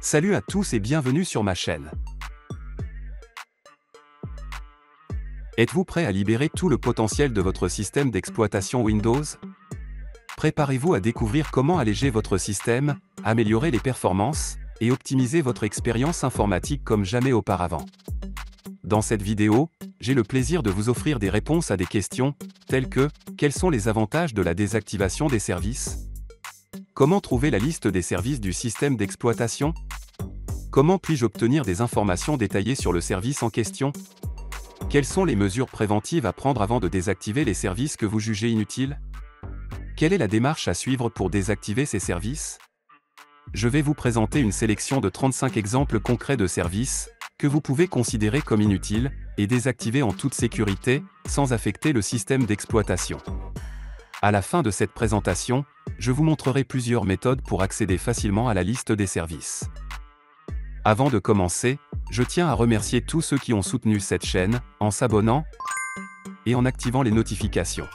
Salut à tous et bienvenue sur ma chaîne. Êtes-vous prêt à libérer tout le potentiel de votre système d'exploitation Windows? Préparez-vous à découvrir comment alléger votre système, améliorer les performances, et optimiser votre expérience informatique comme jamais auparavant. Dans cette vidéo, j'ai le plaisir de vous offrir des réponses à des questions, telles que, quels sont les avantages de la désactivation des services? Comment trouver la liste des services du système d'exploitation? Comment puis-je obtenir des informations détaillées sur le service en question? Quelles sont les mesures préventives à prendre avant de désactiver les services que vous jugez inutiles? Quelle est la démarche à suivre pour désactiver ces services? Je vais vous présenter une sélection de 35 exemples concrets de services que vous pouvez considérer comme inutiles et désactiver en toute sécurité, sans affecter le système d'exploitation. À la fin de cette présentation, je vous montrerai plusieurs méthodes pour accéder facilement à la liste des services. Avant de commencer, je tiens à remercier tous ceux qui ont soutenu cette chaîne, en s'abonnant et en activant les notifications.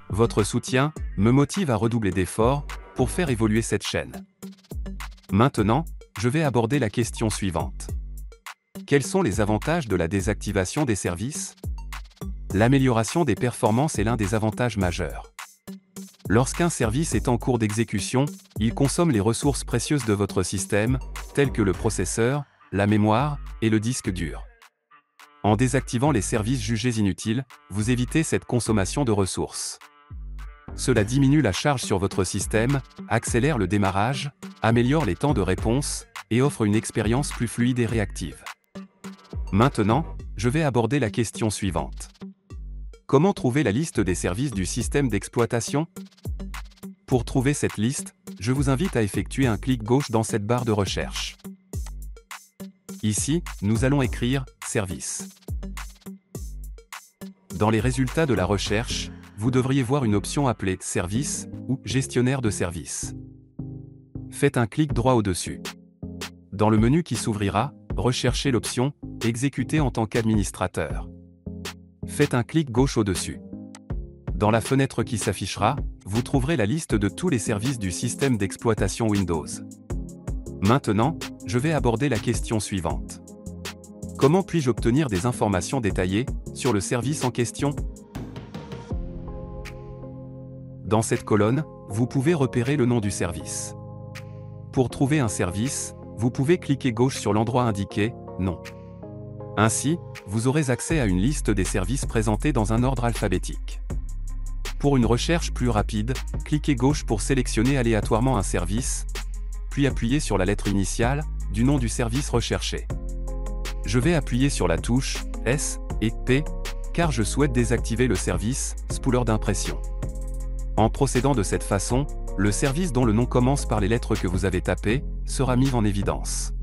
Votre soutien me motive à redoubler d'efforts pour faire évoluer cette chaîne. Maintenant, je vais aborder la question suivante. Quels sont les avantages de la désactivation des services? L'amélioration des performances est l'un des avantages majeurs. Lorsqu'un service est en cours d'exécution, il consomme les ressources précieuses de votre système, telles que le processeur, la mémoire et le disque dur. En désactivant les services jugés inutiles, vous évitez cette consommation de ressources. Cela diminue la charge sur votre système, accélère le démarrage, améliore les temps de réponse, et offre une expérience plus fluide et réactive. Maintenant, je vais aborder la question suivante. Comment trouver la liste des services du système d'exploitation? Pour trouver cette liste, je vous invite à effectuer un clic gauche dans cette barre de recherche. Ici, nous allons écrire « Services ». Dans les résultats de la recherche, vous devriez voir une option appelée « Services » ou « Gestionnaire de services ». Faites un clic droit au-dessus. Dans le menu qui s'ouvrira, recherchez l'option « Exécuter en tant qu'administrateur ». Faites un clic gauche au-dessus. Dans la fenêtre qui s'affichera, vous trouverez la liste de tous les services du système d'exploitation Windows. Maintenant, je vais aborder la question suivante. Comment puis-je obtenir des informations détaillées sur le service en question? Dans cette colonne, vous pouvez repérer le nom du service. Pour trouver un service, vous pouvez cliquer gauche sur l'endroit indiqué « Nom ». Ainsi, vous aurez accès à une liste des services présentés dans un ordre alphabétique. Pour une recherche plus rapide, cliquez gauche pour sélectionner aléatoirement un service, puis appuyez sur la lettre initiale du nom du service recherché. Je vais appuyer sur la touche S et P, car je souhaite désactiver le service Spooler d'impression. En procédant de cette façon, le service dont le nom commence par les lettres que vous avez tapées sera mis en évidence.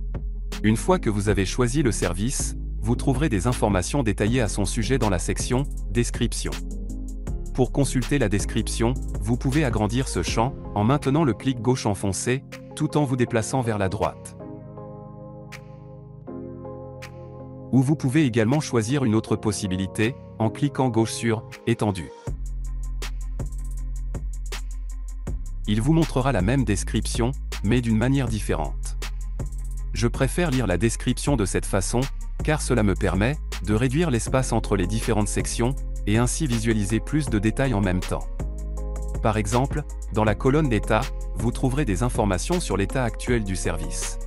Une fois que vous avez choisi le service, vous trouverez des informations détaillées à son sujet dans la section « Description ». Pour consulter la description, vous pouvez agrandir ce champ en maintenant le clic gauche enfoncé, tout en vous déplaçant vers la droite. Ou vous pouvez également choisir une autre possibilité, en cliquant gauche sur « Étendu ». Il vous montrera la même description, mais d'une manière différente. Je préfère lire la description de cette façon, car cela me permet de réduire l'espace entre les différentes sections, et ainsi visualiser plus de détails en même temps. Par exemple, dans la colonne État, vous trouverez des informations sur l'état actuel du service.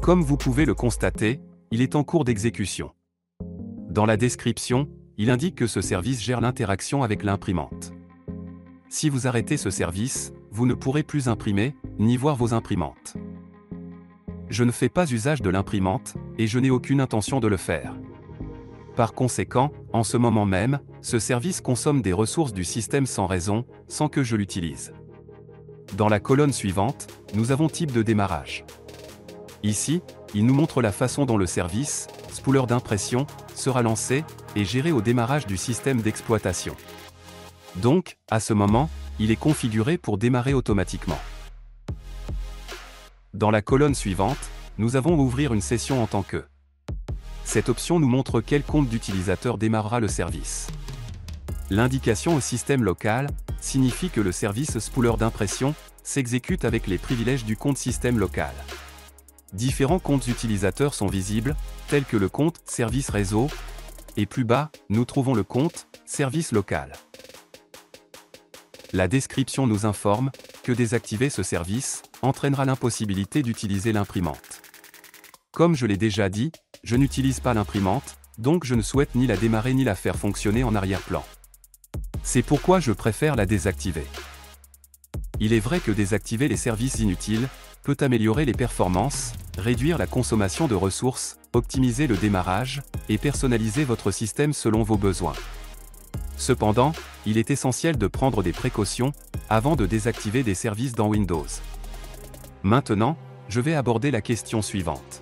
Comme vous pouvez le constater, il est en cours d'exécution. Dans la description, il indique que ce service gère l'interaction avec l'imprimante. Si vous arrêtez ce service, vous ne pourrez plus imprimer, ni voir vos imprimantes. Je ne fais pas usage de l'imprimante, et je n'ai aucune intention de le faire. Par conséquent, en ce moment même, ce service consomme des ressources du système sans raison, sans que je l'utilise. Dans la colonne suivante, nous avons type de démarrage. Ici, il nous montre la façon dont le service, Spooler d'impression, sera lancé et géré au démarrage du système d'exploitation. Donc, à ce moment, il est configuré pour démarrer automatiquement. Dans la colonne suivante, nous avons ouvrir une session en tant que. Cette option nous montre quel compte d'utilisateur démarrera le service. L'indication au système local signifie que le service spooler d'impression s'exécute avec les privilèges du compte système local. Différents comptes utilisateurs sont visibles, tels que le compte service réseau, et plus bas, nous trouvons le compte service local. La description nous informe que désactiver ce service entraînera l'impossibilité d'utiliser l'imprimante. Comme je l'ai déjà dit, je n'utilise pas l'imprimante, donc je ne souhaite ni la démarrer ni la faire fonctionner en arrière-plan. C'est pourquoi je préfère la désactiver. Il est vrai que désactiver les services inutiles peut améliorer les performances, réduire la consommation de ressources, optimiser le démarrage, et personnaliser votre système selon vos besoins. Cependant, il est essentiel de prendre des précautions avant de désactiver des services dans Windows. Maintenant, je vais aborder la question suivante.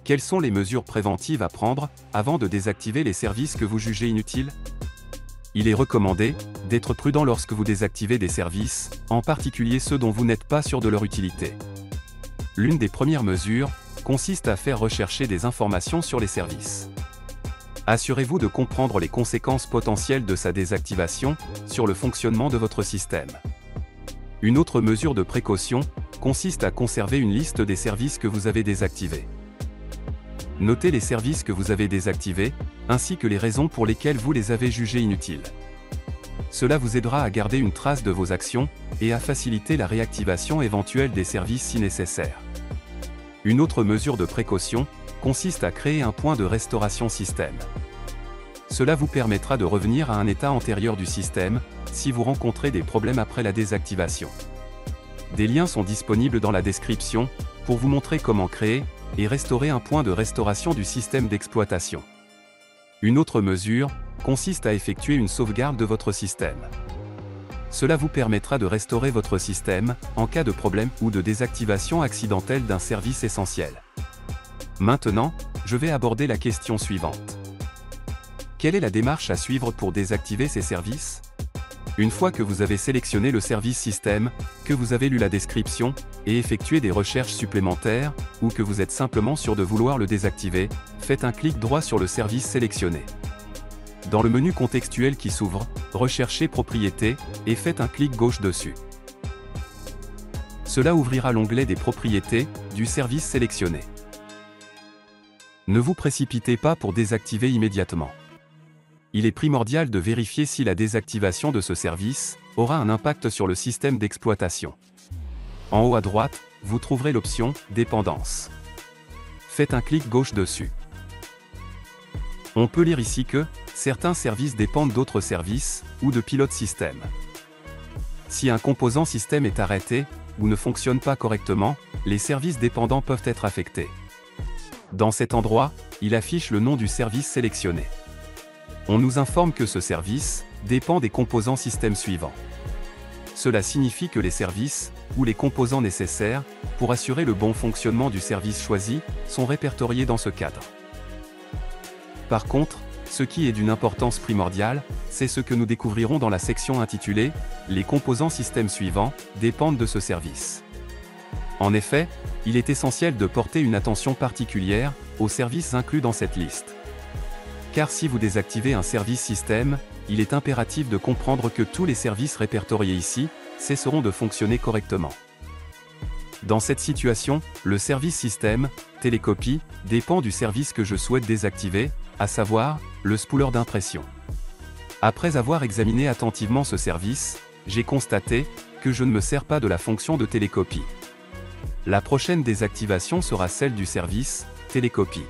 Quelles sont les mesures préventives à prendre avant de désactiver les services que vous jugez inutiles? Il est recommandé d'être prudent lorsque vous désactivez des services, en particulier ceux dont vous n'êtes pas sûr de leur utilité. L'une des premières mesures consiste à faire rechercher des informations sur les services. Assurez-vous de comprendre les conséquences potentielles de sa désactivation sur le fonctionnement de votre système. Une autre mesure de précaution consiste à conserver une liste des services que vous avez désactivés. Notez les services que vous avez désactivés, ainsi que les raisons pour lesquelles vous les avez jugés inutiles. Cela vous aidera à garder une trace de vos actions et à faciliter la réactivation éventuelle des services si nécessaire. Une autre mesure de précaution consiste à créer un point de restauration système. Cela vous permettra de revenir à un état antérieur du système si vous rencontrez des problèmes après la désactivation. Des liens sont disponibles dans la description pour vous montrer comment créer et restaurer un point de restauration du système d'exploitation. Une autre mesure consiste à effectuer une sauvegarde de votre système. Cela vous permettra de restaurer votre système en cas de problème ou de désactivation accidentelle d'un service essentiel. Maintenant, je vais aborder la question suivante. Quelle est la démarche à suivre pour désactiver ces services? Une fois que vous avez sélectionné le service système, que vous avez lu la description, et effectué des recherches supplémentaires, ou que vous êtes simplement sûr de vouloir le désactiver, faites un clic droit sur le service sélectionné. Dans le menu contextuel qui s'ouvre, recherchez Propriétés, et faites un clic gauche dessus. Cela ouvrira l'onglet des propriétés du service sélectionné. Ne vous précipitez pas pour désactiver immédiatement. Il est primordial de vérifier si la désactivation de ce service aura un impact sur le système d'exploitation. En haut à droite, vous trouverez l'option « Dépendances ». Faites un clic gauche dessus. On peut lire ici que certains services dépendent d'autres services ou de pilotes système. Si un composant système est arrêté ou ne fonctionne pas correctement, les services dépendants peuvent être affectés. Dans cet endroit, il affiche le nom du service sélectionné. On nous informe que ce service dépend des composants système suivants. Cela signifie que les services, ou les composants nécessaires, pour assurer le bon fonctionnement du service choisi, sont répertoriés dans ce cadre. Par contre, ce qui est d'une importance primordiale, c'est ce que nous découvrirons dans la section intitulée « Les composants système suivants dépendent de ce service ». En effet, il est essentiel de porter une attention particulière aux services inclus dans cette liste. Car si vous désactivez un service système, il est impératif de comprendre que tous les services répertoriés ici cesseront de fonctionner correctement. Dans cette situation, le service système, télécopie, dépend du service que je souhaite désactiver, à savoir, le spooler d'impression. Après avoir examiné attentivement ce service, j'ai constaté que je ne me sers pas de la fonction de télécopie. La prochaine désactivation sera celle du service, télécopie.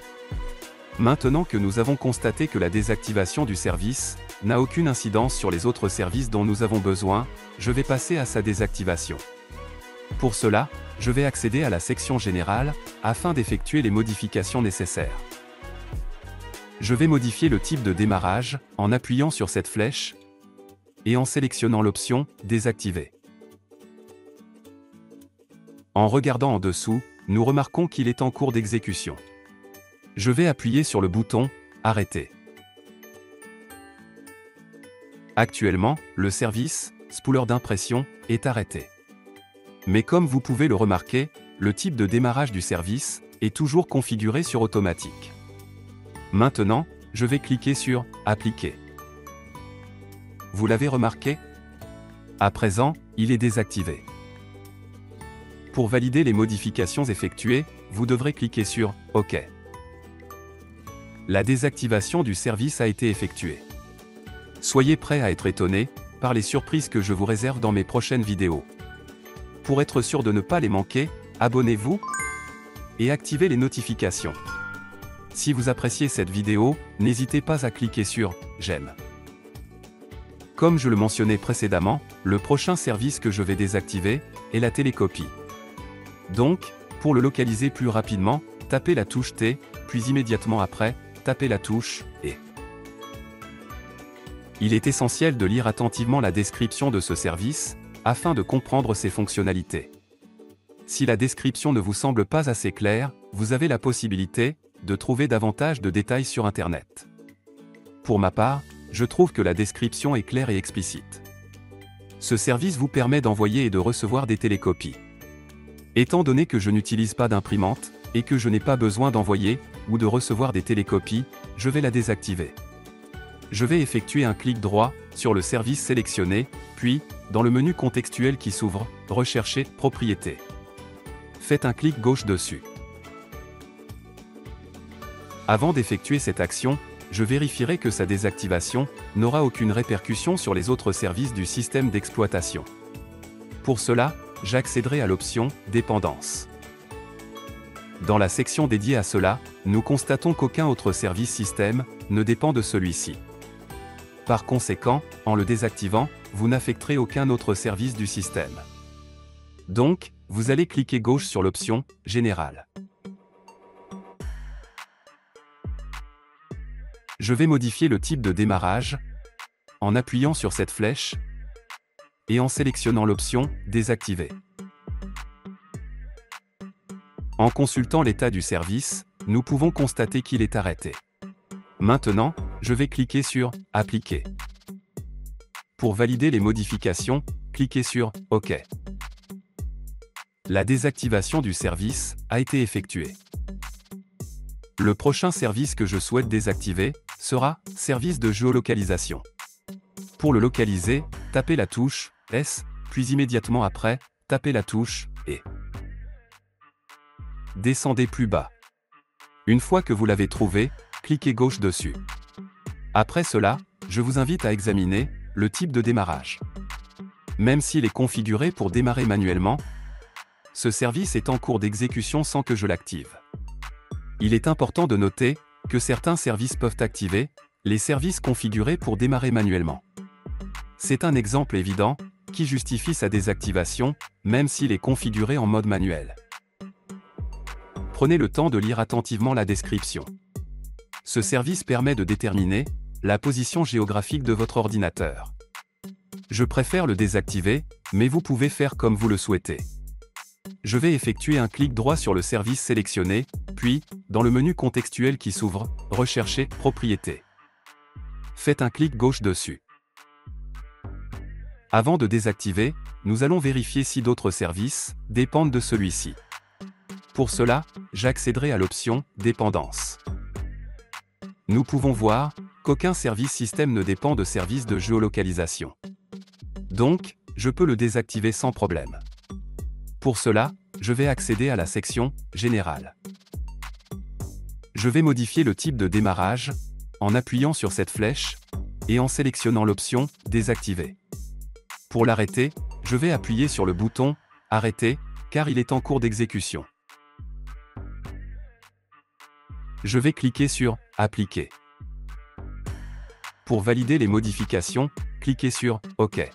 Maintenant que nous avons constaté que la désactivation du service n'a aucune incidence sur les autres services dont nous avons besoin, je vais passer à sa désactivation. Pour cela, je vais accéder à la section générale, afin d'effectuer les modifications nécessaires. Je vais modifier le type de démarrage, en appuyant sur cette flèche, et en sélectionnant l'option « Désactiver ». En regardant en dessous, nous remarquons qu'il est en cours d'exécution. Je vais appuyer sur le bouton « Arrêter ». Actuellement, le service « Spooler d'impression » est arrêté. Mais comme vous pouvez le remarquer, le type de démarrage du service est toujours configuré sur automatique. Maintenant, je vais cliquer sur « Appliquer ». vous l'avez remarqué? À présent, il est désactivé. Pour valider les modifications effectuées, vous devrez cliquer sur « OK ». La désactivation du service a été effectuée. Soyez prêts à être étonnés par les surprises que je vous réserve dans mes prochaines vidéos. Pour être sûr de ne pas les manquer, abonnez-vous et activez les notifications. Si vous appréciez cette vidéo, n'hésitez pas à cliquer sur « J'aime ». Comme je le mentionnais précédemment, le prochain service que je vais désactiver est la télécopie. Donc, pour le localiser plus rapidement, tapez la touche T, puis immédiatement après, tapez la touche « Et ». Il est essentiel de lire attentivement la description de ce service, afin de comprendre ses fonctionnalités. Si la description ne vous semble pas assez claire, vous avez la possibilité de trouver davantage de détails sur Internet. Pour ma part, je trouve que la description est claire et explicite. Ce service vous permet d'envoyer et de recevoir des télécopies. Étant donné que je n'utilise pas d'imprimante, et que je n'ai pas besoin d'envoyer ou de recevoir des télécopies, je vais la désactiver. Je vais effectuer un clic droit sur le service sélectionné, puis, dans le menu contextuel qui s'ouvre, recherchez « Propriétés ». Faites un clic gauche dessus. Avant d'effectuer cette action, je vérifierai que sa désactivation n'aura aucune répercussion sur les autres services du système d'exploitation. Pour cela, j'accéderai à l'option « Dépendance ». Dans la section dédiée à cela, nous constatons qu'aucun autre service système ne dépend de celui-ci. Par conséquent, en le désactivant, vous n'affecterez aucun autre service du système. Donc, vous allez cliquer gauche sur l'option « Général ». Je vais modifier le type de démarrage en appuyant sur cette flèche et en sélectionnant l'option « Désactiver ». En consultant l'état du service, nous pouvons constater qu'il est arrêté. Maintenant, je vais cliquer sur « Appliquer ». Pour valider les modifications, cliquez sur « OK ». La désactivation du service a été effectuée. Le prochain service que je souhaite désactiver sera « Service de géolocalisation ». Pour le localiser, tapez la touche « S », puis immédiatement après, tapez la touche « Et ». Descendez plus bas. Une fois que vous l'avez trouvé, cliquez gauche dessus. Après cela, je vous invite à examiner le type de démarrage. Même s'il est configuré pour démarrer manuellement, ce service est en cours d'exécution sans que je l'active. Il est important de noter que certains services peuvent activer les services configurés pour démarrer manuellement. C'est un exemple évident qui justifie sa désactivation, même s'il est configuré en mode manuel. Prenez le temps de lire attentivement la description. Ce service permet de déterminer la position géographique de votre ordinateur. Je préfère le désactiver, mais vous pouvez faire comme vous le souhaitez. Je vais effectuer un clic droit sur le service sélectionné, puis, dans le menu contextuel qui s'ouvre, recherchez « Propriétés ». Faites un clic gauche dessus. Avant de désactiver, nous allons vérifier si d'autres services dépendent de celui-ci. Pour cela, j'accéderai à l'option « Dépendance ». Nous pouvons voir qu'aucun service système ne dépend de services de géolocalisation. Donc, je peux le désactiver sans problème. Pour cela, je vais accéder à la section « Général ». Je vais modifier le type de démarrage en appuyant sur cette flèche et en sélectionnant l'option « Désactiver ». Pour l'arrêter, je vais appuyer sur le bouton « Arrêter » car il est en cours d'exécution. Je vais cliquer sur « Appliquer ». Pour valider les modifications, cliquez sur « OK ».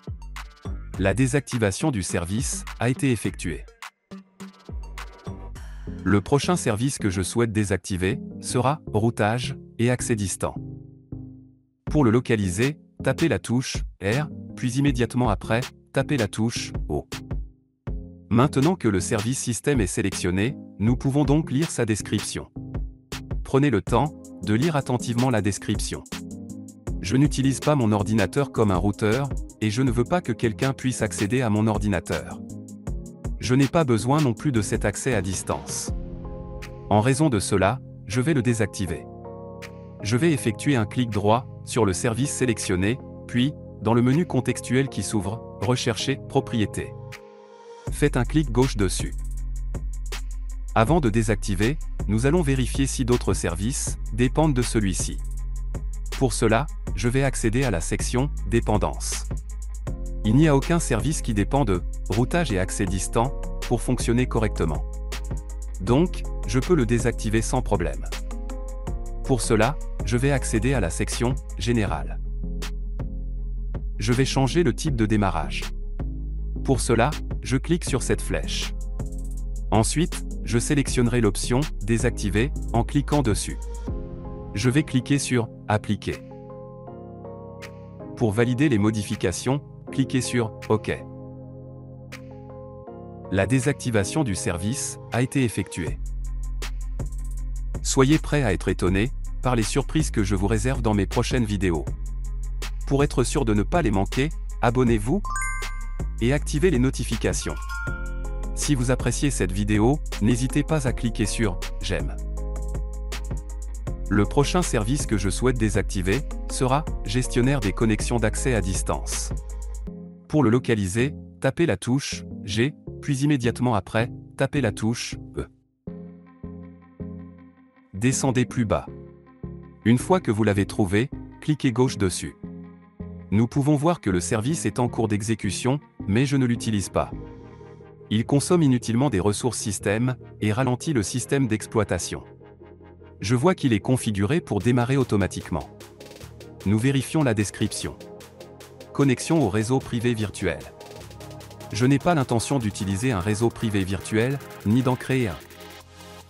La désactivation du service a été effectuée. Le prochain service que je souhaite désactiver sera « Routage et accès distant ». Pour le localiser, tapez la touche « R », puis immédiatement après, tapez la touche « O ». Maintenant que le service système est sélectionné, nous pouvons donc lire sa description. Prenez le temps de lire attentivement la description. Je n'utilise pas mon ordinateur comme un routeur, et je ne veux pas que quelqu'un puisse accéder à mon ordinateur. Je n'ai pas besoin non plus de cet accès à distance. En raison de cela, je vais le désactiver. Je vais effectuer un clic droit sur le service sélectionné, puis, dans le menu contextuel qui s'ouvre, recherchez « Propriétés ». Faites un clic gauche dessus. Avant de désactiver, nous allons vérifier si d'autres services dépendent de celui-ci. Pour cela, je vais accéder à la section « Dépendances ». Il n'y a aucun service qui dépend de « Routage et accès distant » pour fonctionner correctement. Donc, je peux le désactiver sans problème. Pour cela, je vais accéder à la section « Général ». Je vais changer le type de démarrage. Pour cela, je clique sur cette flèche. Ensuite, je sélectionnerai l'option « Désactiver » en cliquant dessus. Je vais cliquer sur « Appliquer ». Pour valider les modifications, cliquez sur « OK ». La désactivation du service a été effectuée. Soyez prêts à être étonnés par les surprises que je vous réserve dans mes prochaines vidéos. Pour être sûr de ne pas les manquer, abonnez-vous et activez les notifications. Si vous appréciez cette vidéo, n'hésitez pas à cliquer sur « J'aime ». Le prochain service que je souhaite désactiver sera « Gestionnaire des connexions d'accès à distance ». Pour le localiser, tapez la touche « G », puis immédiatement après, tapez la touche « E ». Descendez plus bas. Une fois que vous l'avez trouvé, cliquez gauche dessus. Nous pouvons voir que le service est en cours d'exécution, mais je ne l'utilise pas. Il consomme inutilement des ressources système et ralentit le système d'exploitation. Je vois qu'il est configuré pour démarrer automatiquement. Nous vérifions la description. Connexion au réseau privé virtuel. Je n'ai pas l'intention d'utiliser un réseau privé virtuel, ni d'en créer un.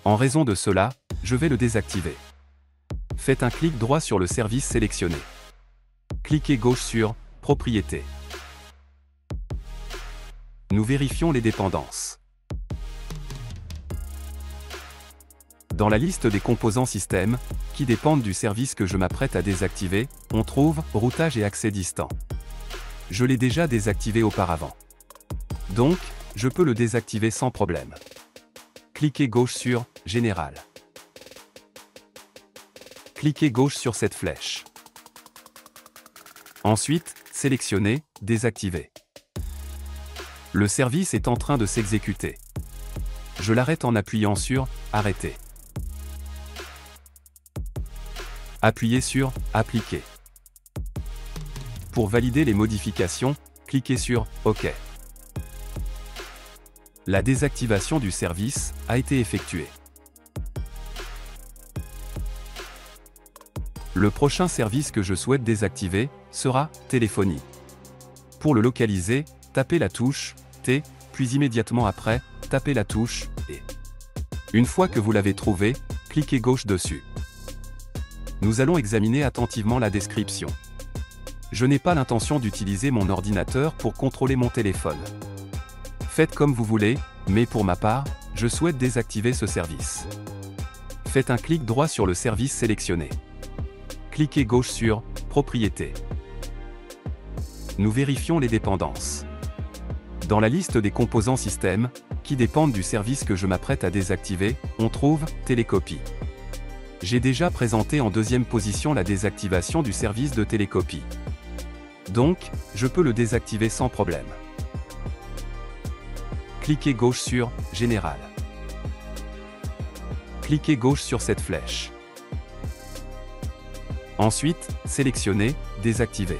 En raison de cela, je vais le désactiver. Faites un clic droit sur le service sélectionné. Cliquez gauche sur « Propriétés ». Nous vérifions les dépendances. Dans la liste des composants système, qui dépendent du service que je m'apprête à désactiver, on trouve « Routage et accès distant ». Je l'ai déjà désactivé auparavant. Donc, je peux le désactiver sans problème. Cliquez gauche sur « Général ». Cliquez gauche sur cette flèche. Ensuite, sélectionnez « Désactiver ». Le service est en train de s'exécuter. Je l'arrête en appuyant sur « Arrêter ». Appuyez sur « Appliquer ». Pour valider les modifications, cliquez sur « OK ». La désactivation du service a été effectuée. Le prochain service que je souhaite désactiver sera « Téléphonie ». Pour le localiser, tapez la touche « T », puis immédiatement après, tapez la touche « E ». Une fois que vous l'avez trouvé, cliquez gauche dessus. Nous allons examiner attentivement la description. Je n'ai pas l'intention d'utiliser mon ordinateur pour contrôler mon téléphone. Faites comme vous voulez, mais pour ma part, je souhaite désactiver ce service. Faites un clic droit sur le service sélectionné. Cliquez gauche sur « Propriétés ». Nous vérifions les dépendances. Dans la liste des composants système, qui dépendent du service que je m'apprête à désactiver, on trouve « Télécopie ». J'ai déjà présenté en deuxième position la désactivation du service de télécopie. Donc, je peux le désactiver sans problème. Cliquez gauche sur « Général ». Cliquez gauche sur cette flèche. Ensuite, sélectionnez « Désactiver ».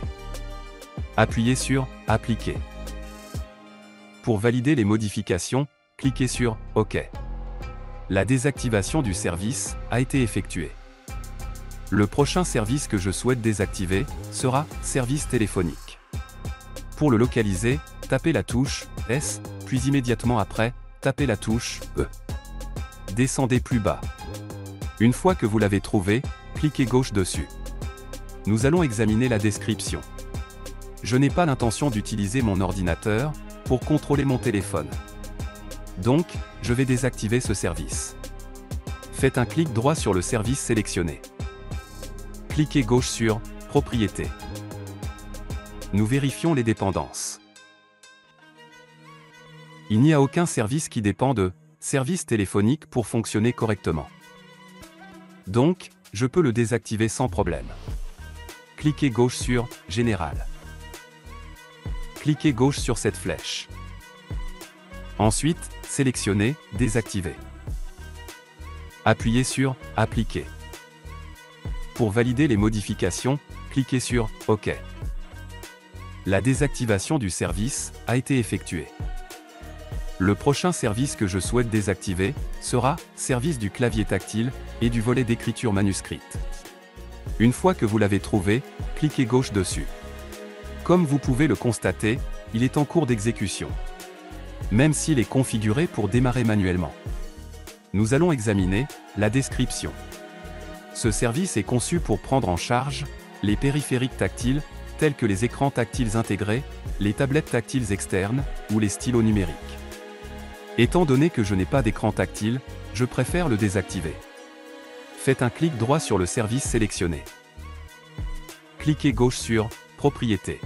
Appuyez sur « Appliquer ». Pour valider les modifications, cliquez sur « OK ». La désactivation du service a été effectuée. Le prochain service que je souhaite désactiver sera « Service téléphonique ». Pour le localiser, tapez la touche « S », puis immédiatement après, tapez la touche « E ». Descendez plus bas. Une fois que vous l'avez trouvé, cliquez gauche dessus. Nous allons examiner la description. Je n'ai pas l'intention d'utiliser mon ordinateur pour contrôler mon téléphone. Donc, je vais désactiver ce service. Faites un clic droit sur le service sélectionné. Cliquez gauche sur « Propriétés ». Nous vérifions les dépendances. Il n'y a aucun service qui dépend de « Service téléphonique » pour fonctionner correctement. Donc, je peux le désactiver sans problème. Cliquez gauche sur « Général ». Cliquez gauche sur cette flèche. Ensuite, sélectionnez « Désactiver ». Appuyez sur « Appliquer ». Pour valider les modifications, cliquez sur « OK ». La désactivation du service a été effectuée. Le prochain service que je souhaite désactiver sera « Service du clavier tactile et du volet d'écriture manuscrite ». Une fois que vous l'avez trouvé, cliquez gauche dessus. Comme vous pouvez le constater, il est en cours d'exécution, même s'il est configuré pour démarrer manuellement. Nous allons examiner la description. Ce service est conçu pour prendre en charge les périphériques tactiles, tels que les écrans tactiles intégrés, les tablettes tactiles externes ou les stylos numériques. Étant donné que je n'ai pas d'écran tactile, je préfère le désactiver. Faites un clic droit sur le service sélectionné. Cliquez gauche sur « Propriétés ».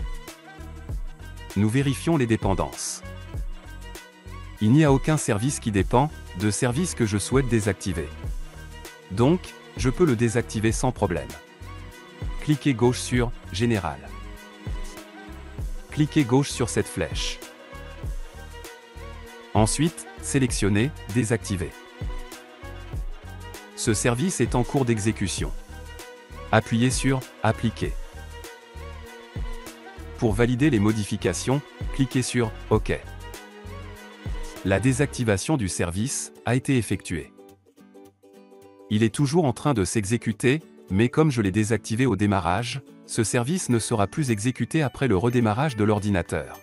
Nous vérifions les dépendances. Il n'y a aucun service qui dépend de service que je souhaite désactiver. Donc, je peux le désactiver sans problème. Cliquez gauche sur « Général ». Cliquez gauche sur cette flèche. Ensuite, sélectionnez « Désactiver ». Ce service est en cours d'exécution. Appuyez sur « Appliquer ». Pour valider les modifications, cliquez sur « OK ». La désactivation du service a été effectuée. Il est toujours en train de s'exécuter, mais comme je l'ai désactivé au démarrage, ce service ne sera plus exécuté après le redémarrage de l'ordinateur.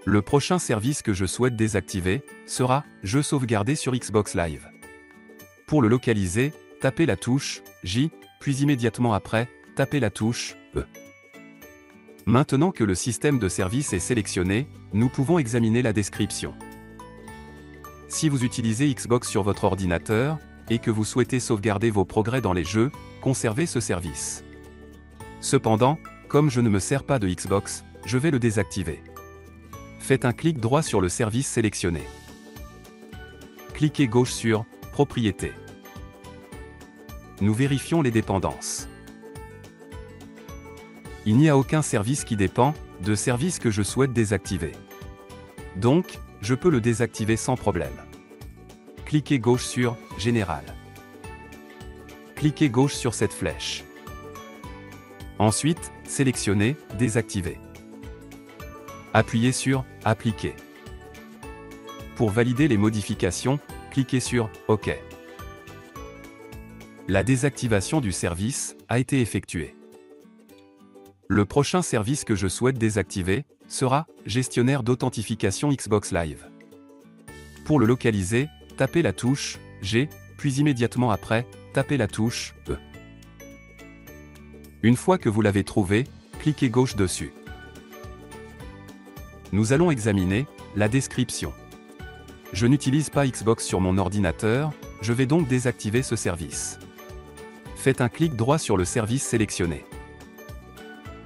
Le prochain service que je souhaite désactiver sera « Jeux sauvegardés sur Xbox Live ». Pour le localiser, tapez la touche « J », puis immédiatement après, tapez la touche « E ». Maintenant que le système de service est sélectionné, nous pouvons examiner la description. Si vous utilisez Xbox sur votre ordinateur, et que vous souhaitez sauvegarder vos progrès dans les jeux, conservez ce service. Cependant, comme je ne me sers pas de Xbox, je vais le désactiver. Faites un clic droit sur le service sélectionné. Cliquez gauche sur « Propriétés ». Nous vérifions les dépendances. Il n'y a aucun service qui dépend de service que je souhaite désactiver. Donc, je peux le désactiver sans problème. Cliquez gauche sur « Général ». Cliquez gauche sur cette flèche. Ensuite, sélectionnez « Désactiver ». Appuyez sur « Appliquer ». Pour valider les modifications, cliquez sur « OK ». La désactivation du service a été effectuée. Le prochain service que je souhaite désactiver sera « Gestionnaire d'authentification Xbox Live ». Pour le localiser, tapez la touche « G », puis immédiatement après, tapez la touche « E ». Une fois que vous l'avez trouvé, cliquez gauche dessus. Nous allons examiner la description. Je n'utilise pas Xbox sur mon ordinateur, je vais donc désactiver ce service. Faites un clic droit sur le service sélectionné.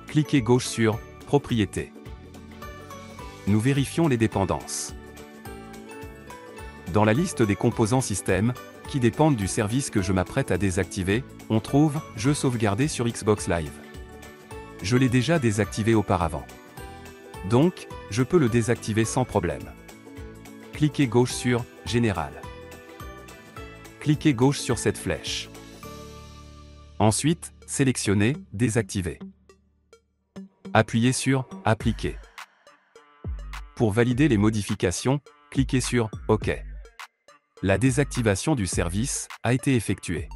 Cliquez gauche sur « Propriétés ». Nous vérifions les dépendances. Dans la liste des composants système, qui dépendent du service que je m'apprête à désactiver, on trouve « Jeux sauvegardés sur Xbox Live ». Je l'ai déjà désactivé auparavant. Donc, je peux le désactiver sans problème. Cliquez gauche sur « Général ». Cliquez gauche sur cette flèche. Ensuite, sélectionnez « Désactiver ». Appuyez sur « Appliquer ». Pour valider les modifications, cliquez sur « OK ». La désactivation du service a été effectuée.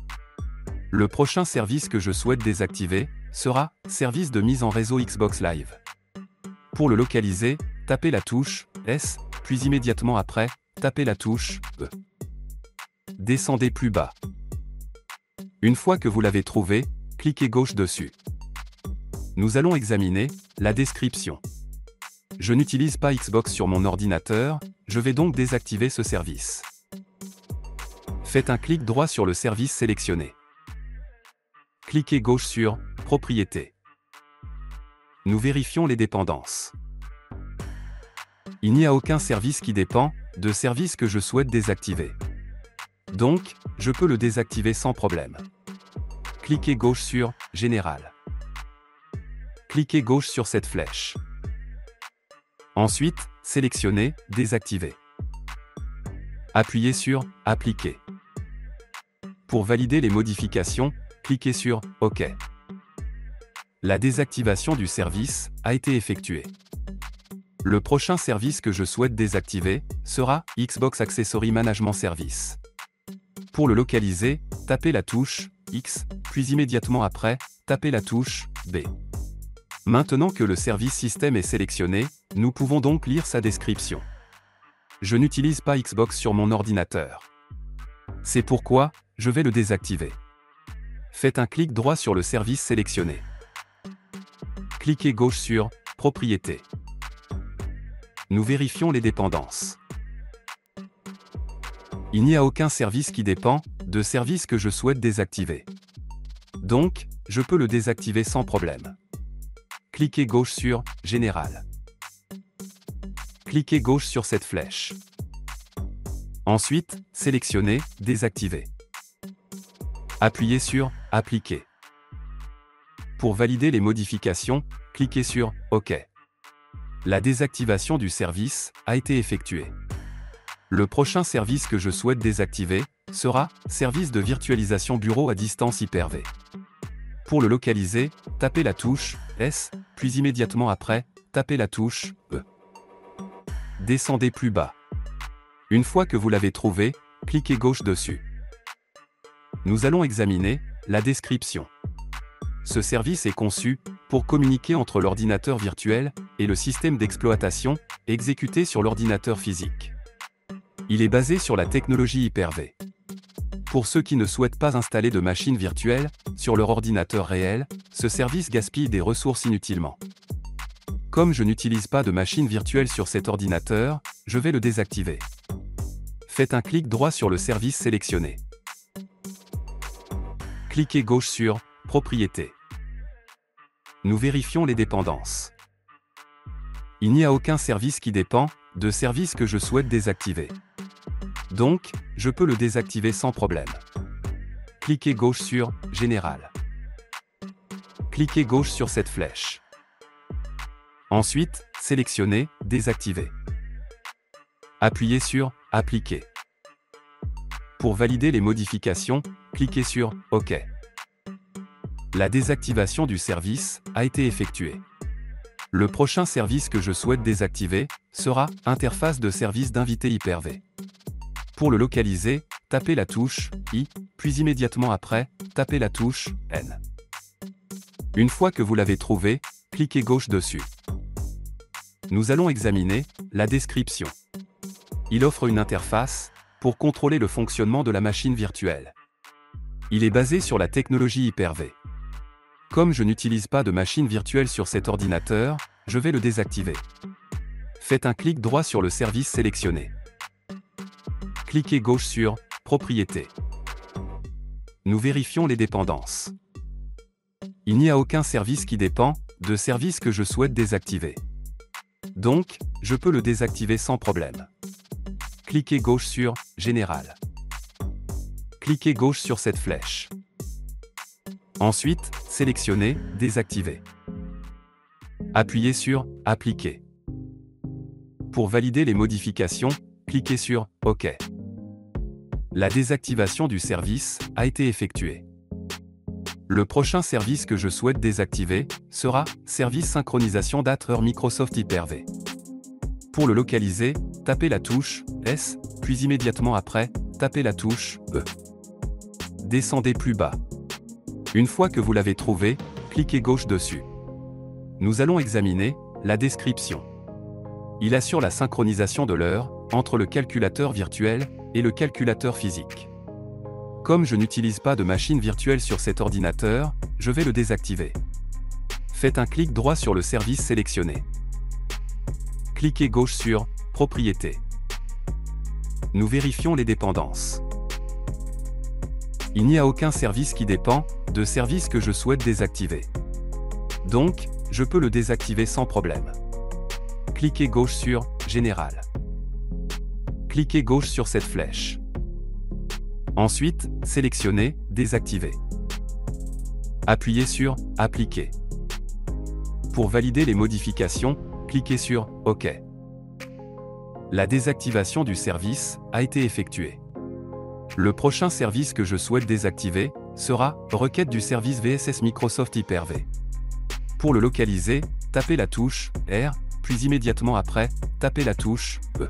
Le prochain service que je souhaite désactiver sera « Service de mise en réseau Xbox Live ». Pour le localiser, tapez la touche « S », puis immédiatement après, tapez la touche « E ». Descendez plus bas. Une fois que vous l'avez trouvé, cliquez gauche dessus. Nous allons examiner la description. Je n'utilise pas Xbox sur mon ordinateur, je vais donc désactiver ce service. Faites un clic droit sur le service sélectionné. Cliquez gauche sur « Propriétés ». Nous vérifions les dépendances. Il n'y a aucun service qui dépend de service que je souhaite désactiver. Donc, je peux le désactiver sans problème. Cliquez gauche sur « Général ». Cliquez gauche sur cette flèche. Ensuite, sélectionnez « Désactiver ». Appuyez sur « Appliquer ». Pour valider les modifications, cliquez sur « OK ». La désactivation du service a été effectuée. Le prochain service que je souhaite désactiver sera Xbox Accessory Management Service. Pour le localiser, tapez la touche X, puis immédiatement après, tapez la touche B. Maintenant que le service système est sélectionné, nous pouvons donc lire sa description. Je n'utilise pas Xbox sur mon ordinateur. C'est pourquoi, je vais le désactiver. Faites un clic droit sur le service sélectionné. Cliquez gauche sur « Propriétés ». Nous vérifions les dépendances. Il n'y a aucun service qui dépend de service que je souhaite désactiver. Donc, je peux le désactiver sans problème. Cliquez gauche sur « Général ». Cliquez gauche sur cette flèche. Ensuite, sélectionnez « Désactiver ». Appuyez sur « Appliquer ». Pour valider les modifications, cliquez sur « OK ». La désactivation du service a été effectuée. Le prochain service que je souhaite désactiver sera « Service de virtualisation bureau à distance Hyper-V ». Pour le localiser, tapez la touche « S », puis immédiatement après, tapez la touche « E ». Descendez plus bas. Une fois que vous l'avez trouvé, cliquez gauche dessus. Nous allons examiner la description. Ce service est conçu pour communiquer entre l'ordinateur virtuel et le système d'exploitation exécuté sur l'ordinateur physique. Il est basé sur la technologie Hyper-V. Pour ceux qui ne souhaitent pas installer de machine virtuelle sur leur ordinateur réel, ce service gaspille des ressources inutilement. Comme je n'utilise pas de machine virtuelle sur cet ordinateur, je vais le désactiver. Faites un clic droit sur le service sélectionné. Cliquez gauche sur « Propriétés ». Nous vérifions les dépendances. Il n'y a aucun service qui dépend de service que je souhaite désactiver. Donc, je peux le désactiver sans problème. Cliquez gauche sur « Général ». Cliquez gauche sur cette flèche. Ensuite, sélectionnez « Désactiver ». Appuyez sur « Appliquer ». Pour valider les modifications, cliquez sur « OK ». La désactivation du service a été effectuée. Le prochain service que je souhaite désactiver sera « Interface de service d'invité Hyper-V ». Pour le localiser, tapez la touche « I », puis immédiatement après, tapez la touche « N ». Une fois que vous l'avez trouvé, cliquez gauche dessus. Nous allons examiner la description. Il offre une interface pour contrôler le fonctionnement de la machine virtuelle. Il est basé sur la technologie Hyper-V. Comme je n'utilise pas de machine virtuelle sur cet ordinateur, je vais le désactiver. Faites un clic droit sur le service sélectionné. Cliquez gauche sur « Propriétés ». Nous vérifions les dépendances. Il n'y a aucun service qui dépend de service que je souhaite désactiver. Donc, je peux le désactiver sans problème. Cliquez gauche sur « Général ». Cliquez gauche sur cette flèche. Ensuite, sélectionnez « Désactiver ». Appuyez sur « Appliquer ». Pour valider les modifications, cliquez sur « OK ». La désactivation du service a été effectuée. Le prochain service que je souhaite désactiver sera « Service synchronisation date-heure Microsoft Hyper-V ». Pour le localiser, tapez la touche « S », puis immédiatement après, tapez la touche « E ». Descendez plus bas. Une fois que vous l'avez trouvé, cliquez gauche dessus. Nous allons examiner la description. Il assure la synchronisation de l'heure entre le calculateur virtuel et le calculateur physique. Comme je n'utilise pas de machine virtuelle sur cet ordinateur, je vais le désactiver. Faites un clic droit sur le service sélectionné. Cliquez gauche sur « Propriétés ». Nous vérifions les dépendances. Il n'y a aucun service qui dépend de service que je souhaite désactiver. Donc, je peux le désactiver sans problème. Cliquez gauche sur « Général ». Cliquez gauche sur cette flèche. Ensuite, sélectionnez « Désactiver ». Appuyez sur « Appliquer ». Pour valider les modifications, cliquez sur « OK ». La désactivation du service a été effectuée. Le prochain service que je souhaite désactiver sera « Requête du service VSS Microsoft Hyper-V ». Pour le localiser, tapez la touche « R », puis immédiatement après, tapez la touche « E ».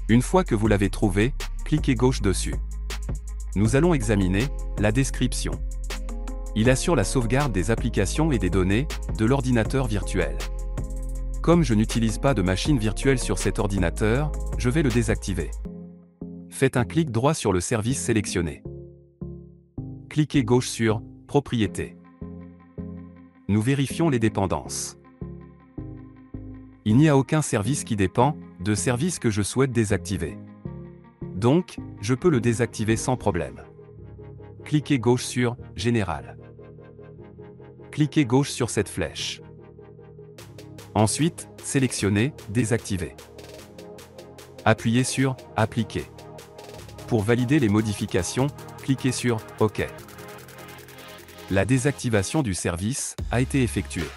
Une fois que vous l'avez trouvé, cliquez gauche dessus. Nous allons examiner la description. Il assure la sauvegarde des applications et des données de l'ordinateur virtuel. Comme je n'utilise pas de machine virtuelle sur cet ordinateur, je vais le désactiver. Faites un clic droit sur le service sélectionné. Cliquez gauche sur « Propriétés ». Nous vérifions les dépendances. Il n'y a aucun service qui dépend de service que je souhaite désactiver. Donc, je peux le désactiver sans problème. Cliquez gauche sur « Général ». Cliquez gauche sur cette flèche. Ensuite, sélectionnez « Désactiver ». Appuyez sur « Appliquer ». Pour valider les modifications, cliquez sur « OK ». La désactivation du service a été effectuée.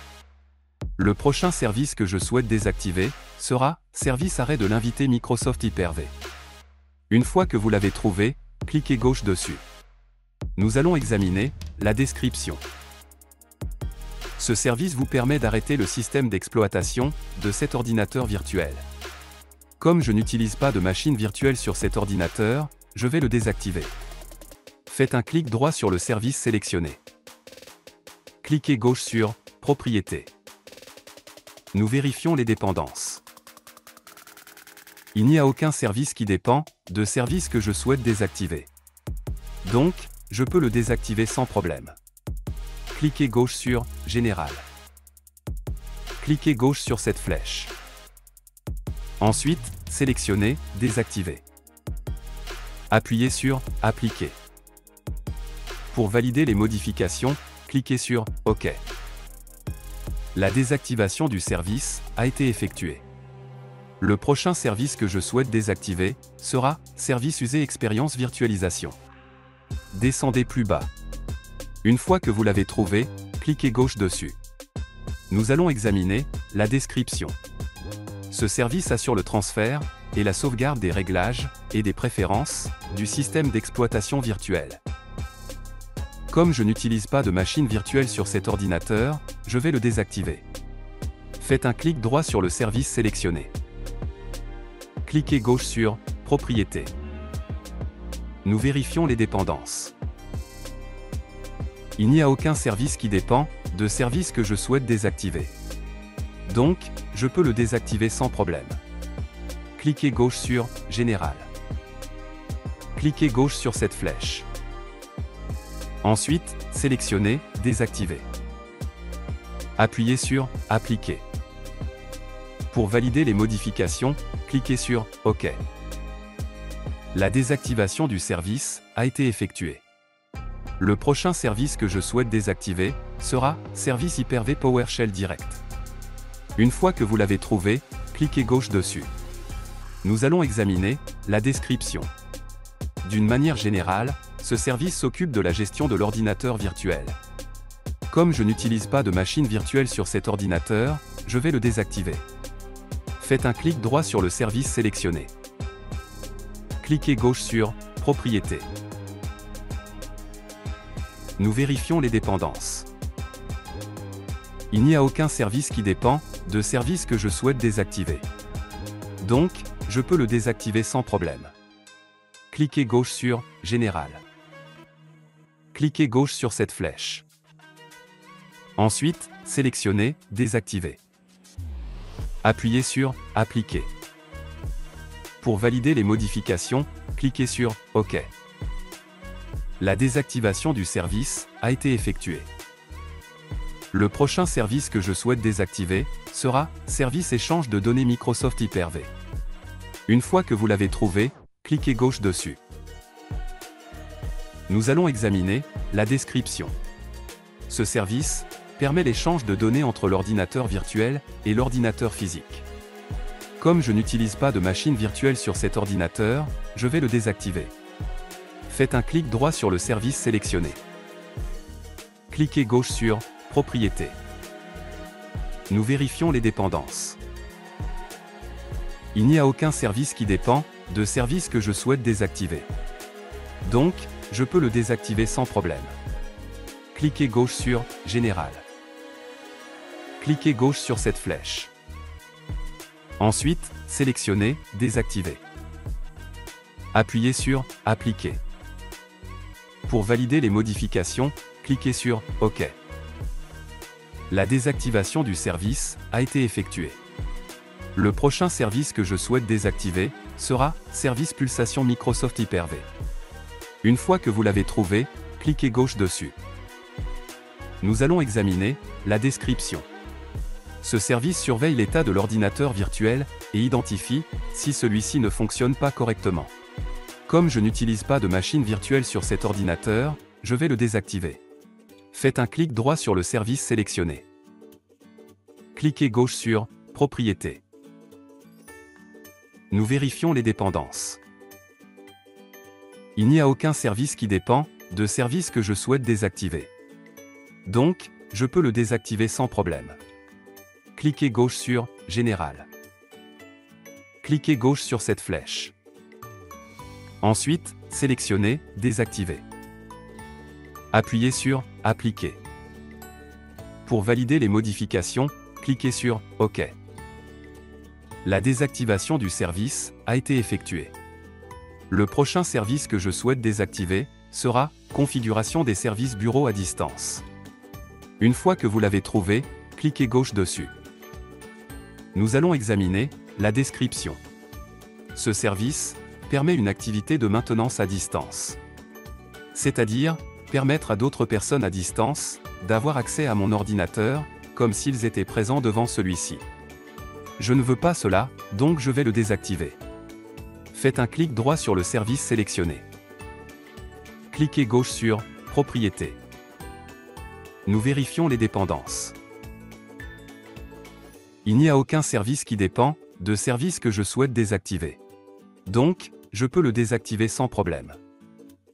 Le prochain service que je souhaite désactiver sera « Service arrêt de l'invité Microsoft Hyper-V ». Une fois que vous l'avez trouvé, cliquez gauche dessus. Nous allons examiner la description. Ce service vous permet d'arrêter le système d'exploitation de cet ordinateur virtuel. Comme je n'utilise pas de machine virtuelle sur cet ordinateur, je vais le désactiver. Faites un clic droit sur le service sélectionné. Cliquez gauche sur « Propriétés ». Nous vérifions les dépendances. Il n'y a aucun service qui dépend de service que je souhaite désactiver. Donc, je peux le désactiver sans problème. Cliquez gauche sur « Général ». Cliquez gauche sur cette flèche. Ensuite, sélectionnez « Désactiver ». Appuyez sur « Appliquer ». Pour valider les modifications, cliquez sur « OK ». La désactivation du service a été effectuée. Le prochain service que je souhaite désactiver sera « Service usé expérience virtualisation ». Descendez plus bas. Une fois que vous l'avez trouvé, cliquez gauche dessus. Nous allons examiner la description. Ce service assure le transfert et la sauvegarde des réglages et des préférences du système d'exploitation virtuel. Comme je n'utilise pas de machine virtuelle sur cet ordinateur, je vais le désactiver. Faites un clic droit sur le service sélectionné. Cliquez gauche sur « Propriétés ». Nous vérifions les dépendances. Il n'y a aucun service qui dépend de service que je souhaite désactiver. Donc, je peux le désactiver sans problème. Cliquez gauche sur « Général ». Cliquez gauche sur cette flèche. Ensuite, sélectionnez « Désactiver ». Appuyez sur « Appliquer ». Pour valider les modifications, cliquez sur « OK ». La désactivation du service a été effectuée. Le prochain service que je souhaite désactiver sera « Service Hyper-V PowerShell Direct ». Une fois que vous l'avez trouvé, cliquez gauche dessus. Nous allons examiner la description. D'une manière générale, ce service s'occupe de la gestion de l'ordinateur virtuel. Comme je n'utilise pas de machine virtuelle sur cet ordinateur, je vais le désactiver. Faites un clic droit sur le service sélectionné. Cliquez gauche sur « Propriétés ». Nous vérifions les dépendances. Il n'y a aucun service qui dépend de service que je souhaite désactiver. Donc, je peux le désactiver sans problème. Cliquez gauche sur « Général ». Cliquez gauche sur cette flèche. Ensuite, sélectionnez « Désactiver ». Appuyez sur « Appliquer ». Pour valider les modifications, cliquez sur « OK ». La désactivation du service a été effectuée. Le prochain service que je souhaite désactiver sera « Service échange de données Microsoft Hyper-V ». Une fois que vous l'avez trouvé, cliquez gauche dessus. Nous allons examiner la description. Ce service permet l'échange de données entre l'ordinateur virtuel et l'ordinateur physique. Comme je n'utilise pas de machine virtuelle sur cet ordinateur, je vais le désactiver. Faites un clic droit sur le service sélectionné. Cliquez gauche sur « Propriétés ». Nous vérifions les dépendances. Il n'y a aucun service qui dépend de service que je souhaite désactiver. Donc, je peux le désactiver sans problème. Cliquez gauche sur « Général ». Cliquez gauche sur cette flèche. Ensuite, sélectionnez « Désactiver ». Appuyez sur « Appliquer ». Pour valider les modifications, cliquez sur « OK ». La désactivation du service a été effectuée. Le prochain service que je souhaite désactiver sera « Service Pulsation Microsoft Hyper-V ». Une fois que vous l'avez trouvé, cliquez gauche dessus. Nous allons examiner la description. Ce service surveille l'état de l'ordinateur virtuel et identifie si celui-ci ne fonctionne pas correctement. Comme je n'utilise pas de machine virtuelle sur cet ordinateur, je vais le désactiver. Faites un clic droit sur le service sélectionné. Cliquez gauche sur « Propriétés ». Nous vérifions les dépendances. Il n'y a aucun service qui dépend de service que je souhaite désactiver. Donc, je peux le désactiver sans problème. Cliquez gauche sur « Général ». Cliquez gauche sur cette flèche. Ensuite, sélectionnez « Désactiver ». Appuyez sur « Appliquer ». Pour valider les modifications, cliquez sur « OK ». La désactivation du service a été effectuée. Le prochain service que je souhaite désactiver sera « Configuration des services bureau à distance ». Une fois que vous l'avez trouvé, cliquez gauche dessus. Nous allons examiner la description. Ce service permet une activité de maintenance à distance. C'est-à-dire, permettre à d'autres personnes à distance d'avoir accès à mon ordinateur, comme s'ils étaient présents devant celui-ci. Je ne veux pas cela, donc je vais le désactiver. Faites un clic droit sur le service sélectionné. Cliquez gauche sur « Propriétés ». Nous vérifions les dépendances. Il n'y a aucun service qui dépend de service que je souhaite désactiver. Donc, je peux le désactiver sans problème.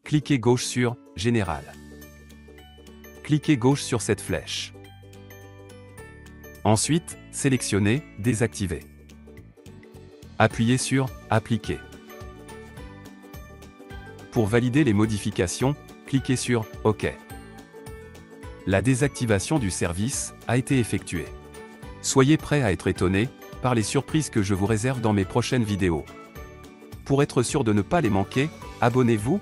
Cliquez gauche sur « Général ». Cliquez gauche sur cette flèche. Ensuite, sélectionnez « Désactiver ». Appuyez sur « Appliquer ». Pour valider les modifications, cliquez sur « OK ». La désactivation du service a été effectuée. Soyez prêts à être étonnés par les surprises que je vous réserve dans mes prochaines vidéos. Pour être sûr de ne pas les manquer, abonnez-vous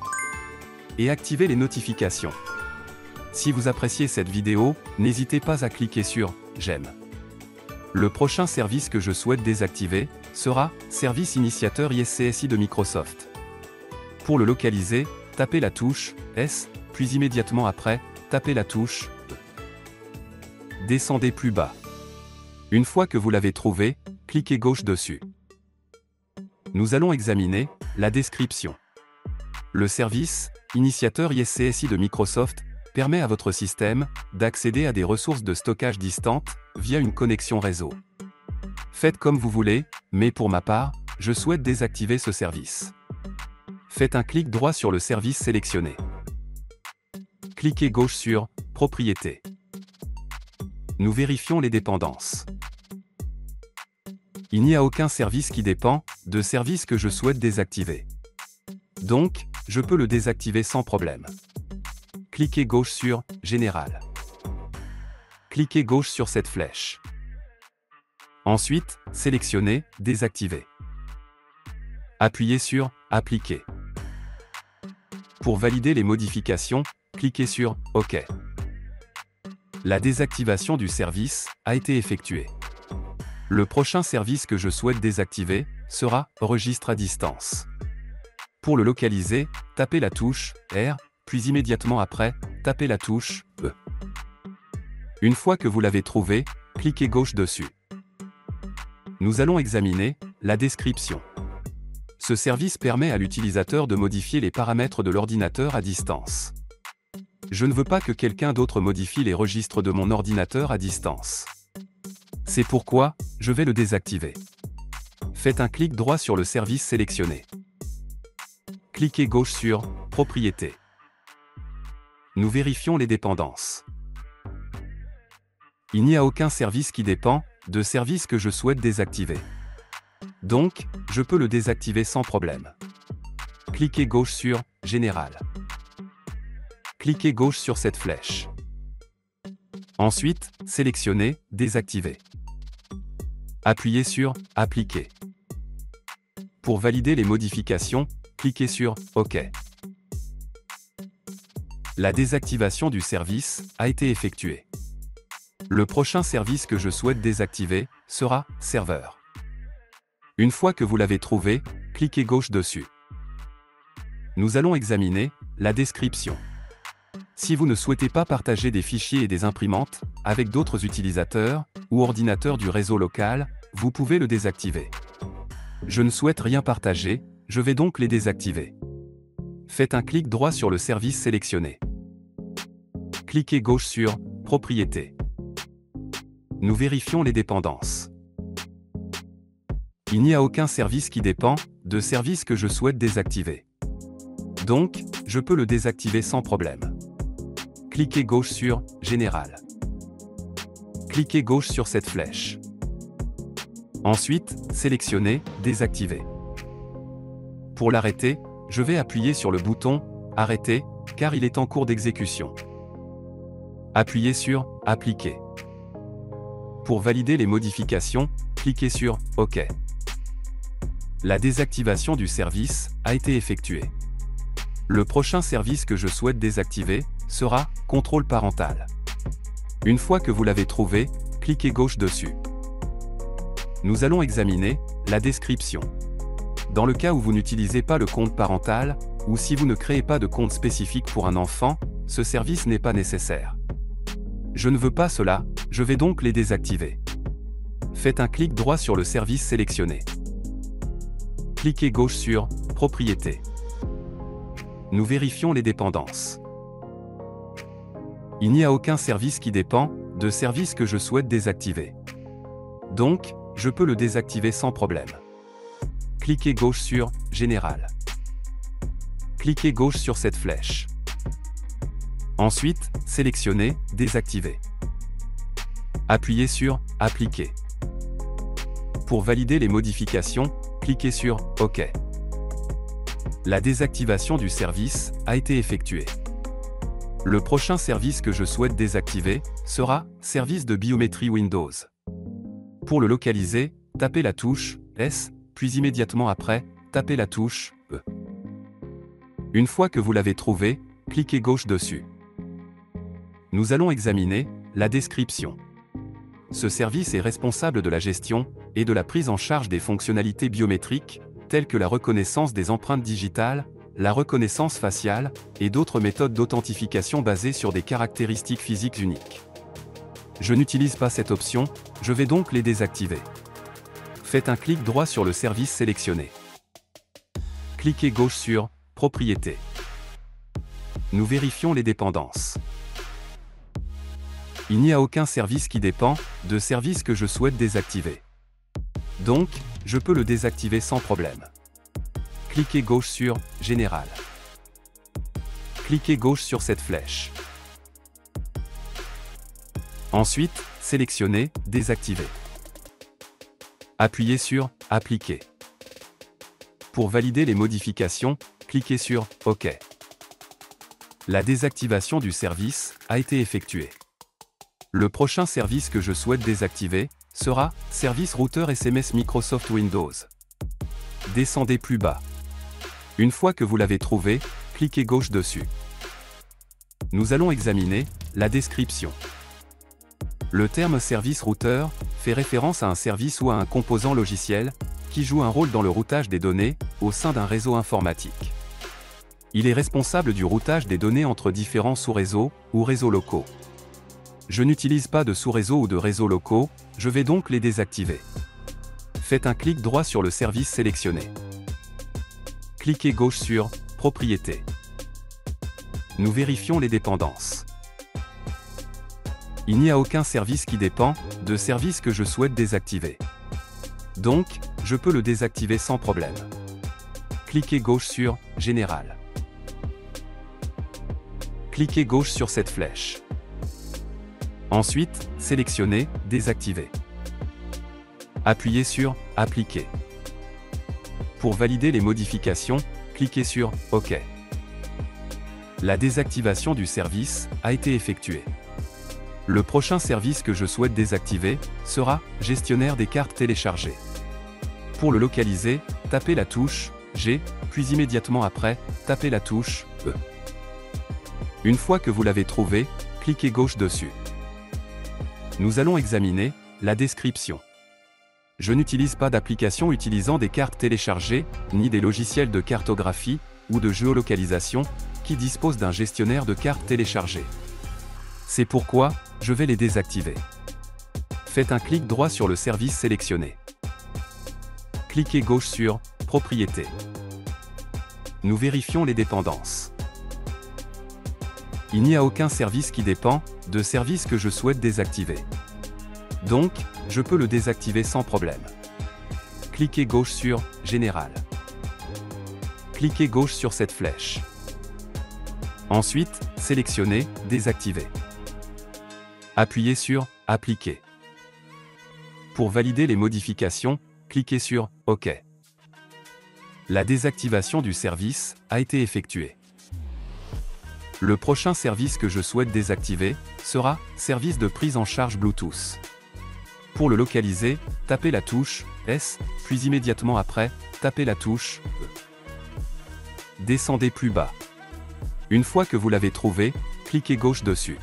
et activez les notifications. Si vous appréciez cette vidéo, n'hésitez pas à cliquer sur « J'aime ». Le prochain service que je souhaite désactiver sera « Service Initiateur ISCSI de Microsoft ». Pour le localiser, tapez la touche « S », puis immédiatement après, tapez la touche « E ». Descendez plus bas. Une fois que vous l'avez trouvé, cliquez gauche dessus. Nous allons examiner la description. Le service Initiateur ISCSI de Microsoft permet à votre système d'accéder à des ressources de stockage distantes via une connexion réseau. Faites comme vous voulez, mais pour ma part, je souhaite désactiver ce service. Faites un clic droit sur le service sélectionné. Cliquez gauche sur « Propriétés ». Nous vérifions les dépendances. Il n'y a aucun service qui dépend de service que je souhaite désactiver. Donc, je peux le désactiver sans problème. Cliquez gauche sur « Général ». Cliquez gauche sur cette flèche. Ensuite, sélectionnez « Désactiver ». Appuyez sur « Appliquer ». Pour valider les modifications, cliquez sur « OK ». La désactivation du service a été effectuée. Le prochain service que je souhaite désactiver sera « Registre à distance ». Pour le localiser, tapez la touche « R », puis immédiatement après, tapez la touche « E ». Une fois que vous l'avez trouvé, cliquez gauche dessus. Nous allons examiner la description. Ce service permet à l'utilisateur de modifier les paramètres de l'ordinateur à distance. Je ne veux pas que quelqu'un d'autre modifie les registres de mon ordinateur à distance. C'est pourquoi je vais le désactiver. Faites un clic droit sur le service sélectionné. Cliquez gauche sur « Propriétés ». Nous vérifions les dépendances. Il n'y a aucun service qui dépend de service que je souhaite désactiver. Donc, je peux le désactiver sans problème. Cliquez gauche sur « Général ». Cliquez gauche sur cette flèche. Ensuite, sélectionnez « Désactiver ». Appuyez sur « Appliquer ». Pour valider les modifications, cliquez sur « OK ». La désactivation du service a été effectuée. Le prochain service que je souhaite désactiver sera « Serveur ». Une fois que vous l'avez trouvé, cliquez gauche dessus. Nous allons examiner la description. Si vous ne souhaitez pas partager des fichiers et des imprimantes avec d'autres utilisateurs ou ordinateurs du réseau local, vous pouvez le désactiver. Je ne souhaite rien partager, je vais donc les désactiver. Faites un clic droit sur le service sélectionné. Cliquez gauche sur « Propriétés ». Nous vérifions les dépendances. Il n'y a aucun service qui dépend de service que je souhaite désactiver. Donc, je peux le désactiver sans problème. Cliquez gauche sur « Général ». Cliquez gauche sur cette flèche. Ensuite, sélectionnez « Désactiver ». Pour l'arrêter, je vais appuyer sur le bouton « Arrêter » car il est en cours d'exécution. Appuyez sur « Appliquer ». Pour valider les modifications, cliquez sur « OK ». La désactivation du service a été effectuée. Le prochain service que je souhaite désactiver sera « Contrôle parental ». Une fois que vous l'avez trouvé, cliquez gauche dessus. Nous allons examiner la description. Dans le cas où vous n'utilisez pas le compte parental, ou si vous ne créez pas de compte spécifique pour un enfant, ce service n'est pas nécessaire. Je ne veux pas cela, je vais donc les désactiver. Faites un clic droit sur le service sélectionné. Cliquez gauche sur « Propriétés ». Nous vérifions les dépendances. Il n'y a aucun service qui dépend de service que je souhaite désactiver. Donc, je peux le désactiver sans problème. Cliquez gauche sur « Général ». Cliquez gauche sur cette flèche. Ensuite, sélectionnez « Désactiver ». Appuyez sur « Appliquer ». Pour valider les modifications, cliquez sur « OK ». La désactivation du service a été effectuée. Le prochain service que je souhaite désactiver sera « Service de biométrie Windows ». Pour le localiser, tapez la touche « S », puis immédiatement après, tapez la touche « E ». Une fois que vous l'avez trouvé, cliquez gauche dessus. Nous allons examiner la description. Ce service est responsable de la gestion et de la prise en charge des fonctionnalités biométriques, telles que la reconnaissance des empreintes digitales, la reconnaissance faciale, et d'autres méthodes d'authentification basées sur des caractéristiques physiques uniques. Je n'utilise pas cette option, je vais donc les désactiver. Faites un clic droit sur le service sélectionné. Cliquez gauche sur « Propriétés ». Nous vérifions les dépendances. Il n'y a aucun service qui dépend de service que je souhaite désactiver. Donc, je peux le désactiver sans problème. Cliquez gauche sur « Général ». Cliquez gauche sur cette flèche. Ensuite, sélectionnez « Désactiver ». Appuyez sur « Appliquer ». Pour valider les modifications, cliquez sur « OK ». La désactivation du service a été effectuée. Le prochain service que je souhaite désactiver sera « Service routeur SMS Microsoft Windows ». Descendez plus bas. Une fois que vous l'avez trouvé, cliquez gauche dessus. Nous allons examiner la description. Le terme service routeur fait référence à un service ou à un composant logiciel qui joue un rôle dans le routage des données au sein d'un réseau informatique. Il est responsable du routage des données entre différents sous-réseaux ou réseaux locaux. Je n'utilise pas de sous-réseau ou de réseaux locaux, je vais donc les désactiver. Faites un clic droit sur le service sélectionné. Cliquez gauche sur « Propriétés ». Nous vérifions les dépendances. Il n'y a aucun service qui dépend de service que je souhaite désactiver. Donc, je peux le désactiver sans problème. Cliquez gauche sur « Général ». Cliquez gauche sur cette flèche. Ensuite, sélectionnez « Désactiver ». Appuyez sur « Appliquer ». Pour valider les modifications, cliquez sur OK. La désactivation du service a été effectuée. Le prochain service que je souhaite désactiver sera Gestionnaire des cartes téléchargées. Pour le localiser, tapez la touche G, puis immédiatement après, tapez la touche E. Une fois que vous l'avez trouvé, cliquez gauche dessus. Nous allons examiner la description. Je n'utilise pas d'application utilisant des cartes téléchargées, ni des logiciels de cartographie ou de géolocalisation qui disposent d'un gestionnaire de cartes téléchargées. C'est pourquoi je vais les désactiver. Faites un clic droit sur le service sélectionné. Cliquez gauche sur Propriétés. Nous vérifions les dépendances. Il n'y a aucun service qui dépend de service que je souhaite désactiver. Donc, je peux le désactiver sans problème. Cliquez gauche sur Général. Cliquez gauche sur cette flèche. Ensuite, sélectionnez Désactiver. Appuyez sur Appliquer. Pour valider les modifications, cliquez sur OK. La désactivation du service a été effectuée. Le prochain service que je souhaite désactiver sera Service de prise en charge Bluetooth. Pour le localiser, tapez la touche S, puis immédiatement après, tapez la touche E. Descendez plus bas. Une fois que vous l'avez trouvé, cliquez gauche dessus.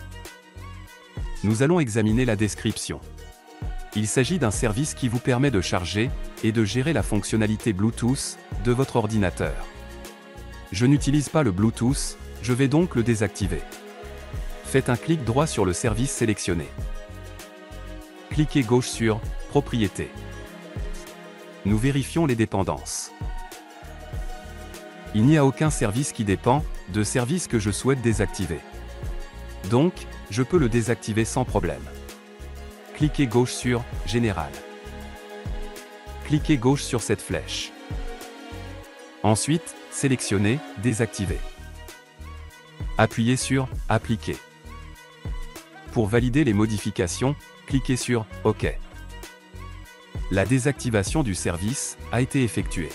Nous allons examiner la description. Il s'agit d'un service qui vous permet de charger et de gérer la fonctionnalité Bluetooth de votre ordinateur. Je n'utilise pas le Bluetooth, je vais donc le désactiver. Faites un clic droit sur le service sélectionné. Cliquez gauche sur Propriétés. Nous vérifions les dépendances. Il n'y a aucun service qui dépend de service que je souhaite désactiver. Donc, je peux le désactiver sans problème. Cliquez gauche sur Général. Cliquez gauche sur cette flèche. Ensuite, sélectionnez Désactiver. Appuyez sur Appliquer. Pour valider les modifications, cliquez sur OK. La désactivation du service a été effectuée.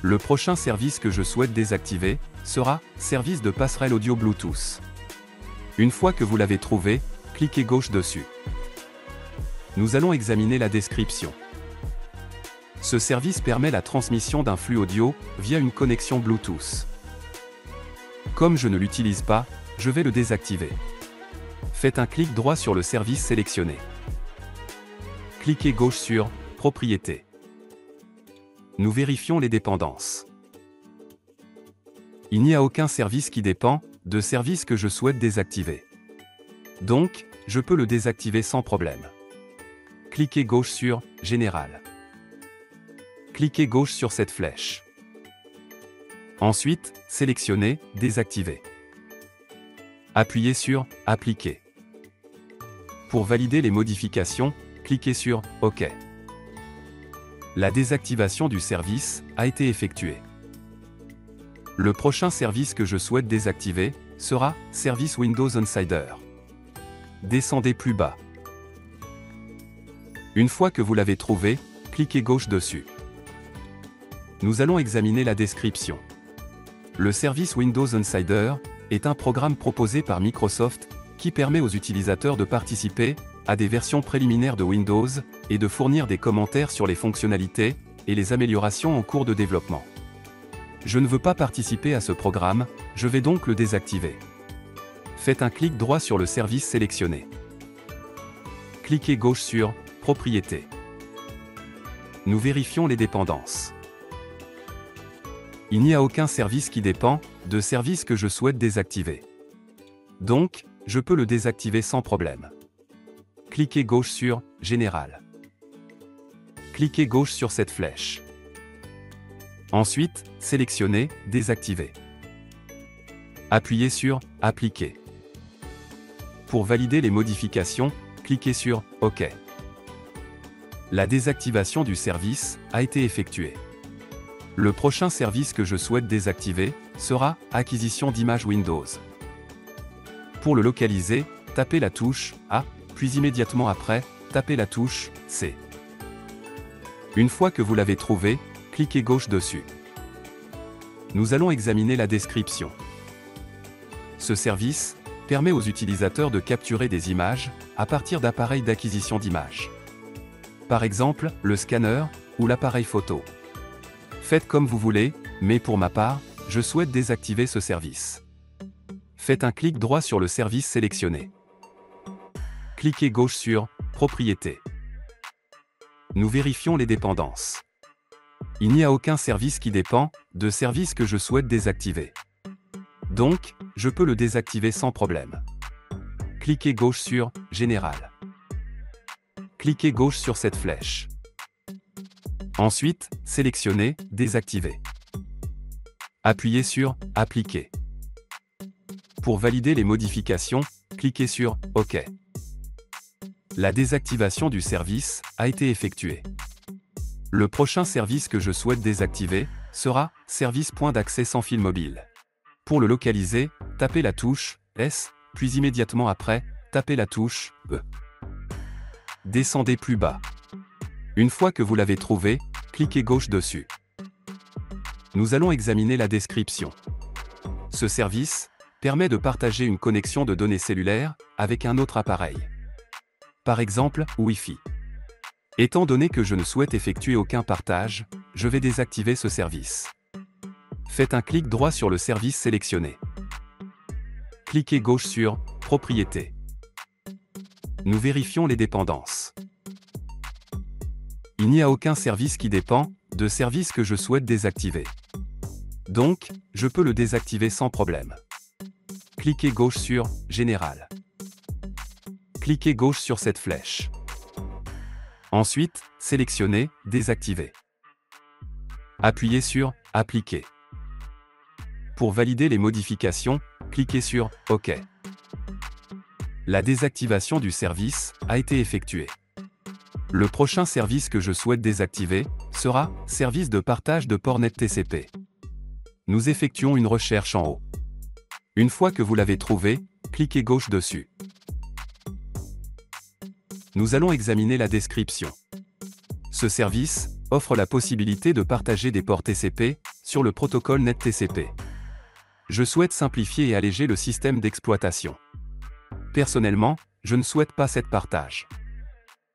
Le prochain service que je souhaite désactiver sera Service de passerelle audio Bluetooth. Une fois que vous l'avez trouvé, cliquez gauche dessus. Nous allons examiner la description. Ce service permet la transmission d'un flux audio via une connexion Bluetooth. Comme je ne l'utilise pas, je vais le désactiver. Faites un clic droit sur le service sélectionné. Cliquez gauche sur Propriétés. Nous vérifions les dépendances. Il n'y a aucun service qui dépend de service que je souhaite désactiver. Donc, je peux le désactiver sans problème. Cliquez gauche sur Général. Cliquez gauche sur cette flèche. Ensuite, sélectionnez Désactiver. Appuyez sur Appliquer. Pour valider les modifications, cliquez sur OK. La désactivation du service a été effectuée. Le prochain service que je souhaite désactiver sera Service Windows Insider. Descendez plus bas. Une fois que vous l'avez trouvé, cliquez gauche dessus. Nous allons examiner la description. Le service Windows Insider est un programme proposé par Microsoft qui permet aux utilisateurs de participer à des versions préliminaires de Windows et de fournir des commentaires sur les fonctionnalités et les améliorations en cours de développement. Je ne veux pas participer à ce programme, je vais donc le désactiver. Faites un clic droit sur le service sélectionné. Cliquez gauche sur Propriétés. Nous vérifions les dépendances. Il n'y a aucun service qui dépend de service que je souhaite désactiver. Donc, je peux le désactiver sans problème. Cliquez gauche sur Général. Cliquez gauche sur cette flèche. Ensuite, sélectionnez Désactiver. Appuyez sur Appliquer. Pour valider les modifications, cliquez sur OK. La désactivation du service a été effectuée. Le prochain service que je souhaite désactiver sera Acquisition d'images Windows. Pour le localiser, tapez la touche A, puis immédiatement après, tapez la touche C. Une fois que vous l'avez trouvé, cliquez gauche dessus. Nous allons examiner la description. Ce service permet aux utilisateurs de capturer des images à partir d'appareils d'acquisition d'images. Par exemple, le scanner ou l'appareil photo. Faites comme vous voulez, mais pour ma part, je souhaite désactiver ce service. Faites un clic droit sur le service sélectionné. Cliquez gauche sur « Propriétés ». Nous vérifions les dépendances. Il n'y a aucun service qui dépend de service que je souhaite désactiver. Donc, je peux le désactiver sans problème. Cliquez gauche sur « Général ». Cliquez gauche sur cette flèche. Ensuite, sélectionnez « Désactiver ». Appuyez sur « Appliquer ». Pour valider les modifications, cliquez sur « OK ». La désactivation du service a été effectuée. Le prochain service que je souhaite désactiver sera « Service point d'accès sans fil mobile ». Pour le localiser, tapez la touche « S », puis immédiatement après, tapez la touche « E ». Descendez plus bas. Une fois que vous l'avez trouvé, cliquez gauche dessus. Nous allons examiner la description. Ce service permet de partager une connexion de données cellulaires avec un autre appareil. Par exemple, Wi-Fi. Étant donné que je ne souhaite effectuer aucun partage, je vais désactiver ce service. Faites un clic droit sur le service sélectionné. Cliquez gauche sur « Propriétés ». Nous vérifions les dépendances. Il n'y a aucun service qui dépend de service que je souhaite désactiver. Donc, je peux le désactiver sans problème. Cliquez gauche sur « Général ». Cliquez gauche sur cette flèche. Ensuite, sélectionnez « Désactiver ». Appuyez sur « Appliquer ». Pour valider les modifications, cliquez sur « OK ». La désactivation du service a été effectuée. Le prochain service que je souhaite désactiver sera « Service de partage de port NetTCP ». Nous effectuons une recherche en haut. Une fois que vous l'avez trouvé, cliquez gauche dessus. Nous allons examiner la description. Ce service offre la possibilité de partager des ports TCP sur le protocole NetTCP. Je souhaite simplifier et alléger le système d'exploitation. Personnellement, je ne souhaite pas cette partage.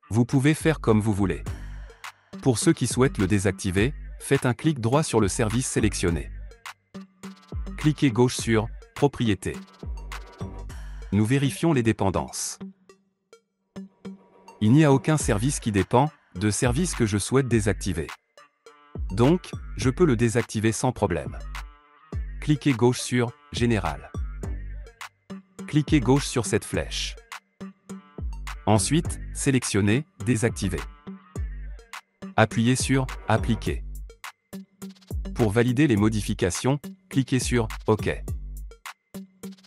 Vous pouvez faire comme vous voulez. Pour ceux qui souhaitent le désactiver, faites un clic droit sur le service sélectionné. Cliquez gauche sur « Propriétés ». Nous vérifions les dépendances. Il n'y a aucun service qui dépend de service que je souhaite désactiver. Donc, je peux le désactiver sans problème. Cliquez gauche sur « Général ». Cliquez gauche sur cette flèche. Ensuite, sélectionnez « Désactiver ». Appuyez sur « Appliquer ». Pour valider les modifications, cliquez sur « OK ».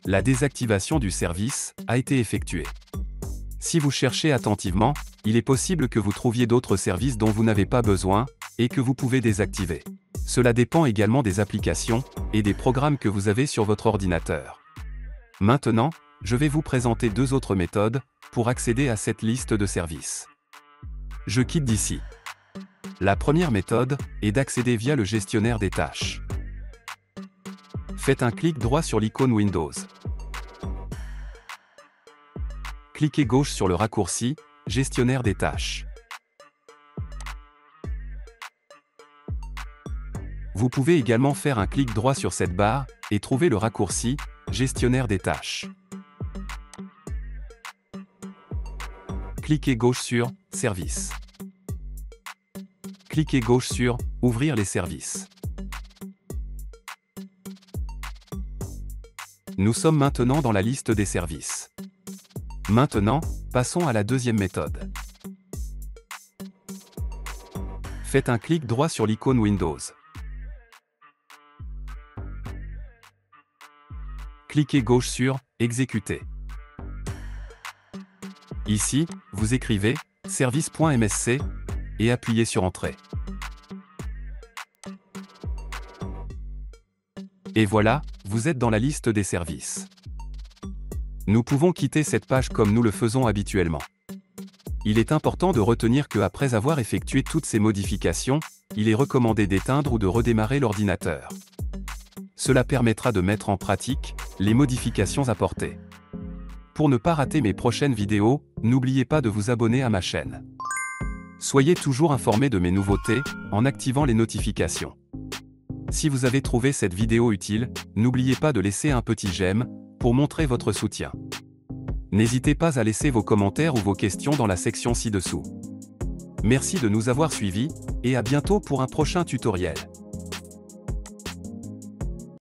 La désactivation du service a été effectuée. Si vous cherchez attentivement, il est possible que vous trouviez d'autres services dont vous n'avez pas besoin et que vous pouvez désactiver. Cela dépend également des applications et des programmes que vous avez sur votre ordinateur. Maintenant, je vais vous présenter deux autres méthodes pour accéder à cette liste de services. Je quitte d'ici. La première méthode est d'accéder via le gestionnaire des tâches. Faites un clic droit sur l'icône Windows. Cliquez gauche sur le raccourci « Gestionnaire des tâches ». Vous pouvez également faire un clic droit sur cette barre et trouver le raccourci « Gestionnaire des tâches ». Cliquez gauche sur « Services ». Cliquez gauche sur « Ouvrir les services ». Nous sommes maintenant dans la liste des services. Maintenant, passons à la deuxième méthode. Faites un clic droit sur l'icône Windows. Cliquez gauche sur « Exécuter ». Ici, vous écrivez « Service.msc » et appuyez sur « Entrée ». Et voilà, vous êtes dans la liste des services. Nous pouvons quitter cette page comme nous le faisons habituellement. Il est important de retenir que après avoir effectué toutes ces modifications, il est recommandé d'éteindre ou de redémarrer l'ordinateur. Cela permettra de mettre en pratique les modifications apportées. Pour ne pas rater mes prochaines vidéos, n'oubliez pas de vous abonner à ma chaîne. Soyez toujours informés de mes nouveautés en activant les notifications. Si vous avez trouvé cette vidéo utile, n'oubliez pas de laisser un petit j'aime pour montrer votre soutien. N'hésitez pas à laisser vos commentaires ou vos questions dans la section ci-dessous. Merci de nous avoir suivis, et à bientôt pour un prochain tutoriel.